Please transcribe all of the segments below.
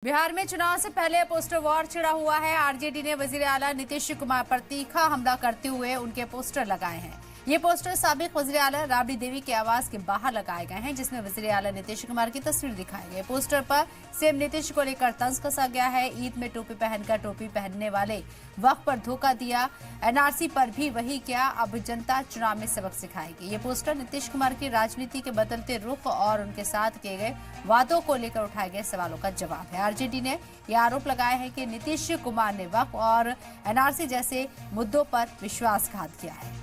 बिहार में चुनाव से पहले पोस्टर वॉर छिड़ा हुआ है। आरजेडी ने वजीर आला नीतीश कुमार पर तीखा हमला करते हुए उनके पोस्टर लगाए हैं। ये पोस्टर साबिक वजीर आला राबड़ी देवी के आवास के बाहर लगाए गए हैं, जिसमें वजीर आला नीतीश कुमार की तस्वीर दिखाई गई। पोस्टर पर सीएम नीतीश को लेकर तंज कसा गया है। ईद में टोपी पहनकर टोपी पहनने वाले वक्त पर धोखा दिया, एनआरसी पर भी वही किया, अब जनता चुनाव में सबक सिखाएगी। ये पोस्टर नीतीश कुमार की राजनीति के बदलते रुख और उनके साथ किए गए वादों को लेकर उठाए गए सवालों का जवाब है। आरजेडी ने यह आरोप लगाया है कि नीतीश कुमार ने वक्फ और एनआरसी जैसे मुद्दों पर विश्वासघात किया है।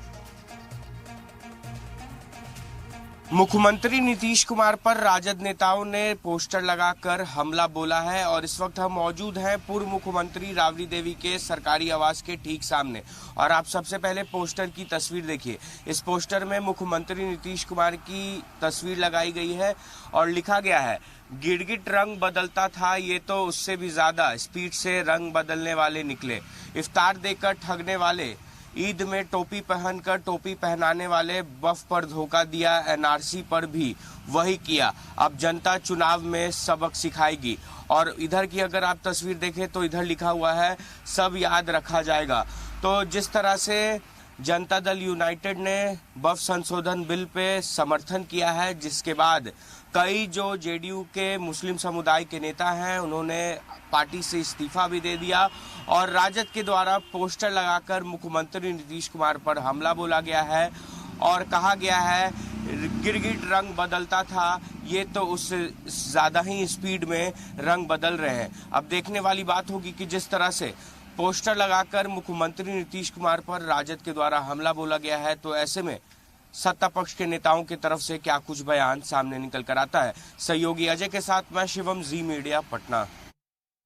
मुख्यमंत्री नीतीश कुमार पर राजद नेताओं ने पोस्टर लगाकर हमला बोला है और इस वक्त हम मौजूद हैं पूर्व मुख्यमंत्री राबड़ी देवी के सरकारी आवास के ठीक सामने। और आप सबसे पहले पोस्टर की तस्वीर देखिए। इस पोस्टर में मुख्यमंत्री नीतीश कुमार की तस्वीर लगाई गई है और लिखा गया है, गिड़गिट रंग बदलता था, ये तो उससे भी ज्यादा स्पीड से रंग बदलने वाले निकले। इफ्तार देकर ठगने वाले, ईद में टोपी पहनकर टोपी पहनाने वाले, वफ पर धोखा दिया, एनआरसी पर भी वही किया, अब जनता चुनाव में सबक सिखाएगी। और इधर की अगर आप तस्वीर देखें तो इधर लिखा हुआ है, सब याद रखा जाएगा। तो जिस तरह से जनता दल यूनाइटेड ने वफ संशोधन बिल पे समर्थन किया है, जिसके बाद कई जो जेडीयू के मुस्लिम समुदाय के नेता हैं उन्होंने पार्टी से इस्तीफा भी दे दिया और राजद के द्वारा पोस्टर लगाकर मुख्यमंत्री नीतीश कुमार पर हमला बोला गया है और कहा गया है, गिरगिट रंग बदलता था, ये तो उससे ज्यादा ही स्पीड में रंग बदल रहे हैं। अब देखने वाली बात होगी कि जिस तरह से पोस्टर लगाकर मुख्यमंत्री नीतीश कुमार पर राजद के द्वारा हमला बोला गया है, तो ऐसे में सत्ता पक्ष के नेताओं की तरफ से क्या कुछ बयान सामने निकल कर आता है। सहयोगी अजय के साथ मैं शिवम, जी मीडिया, पटना।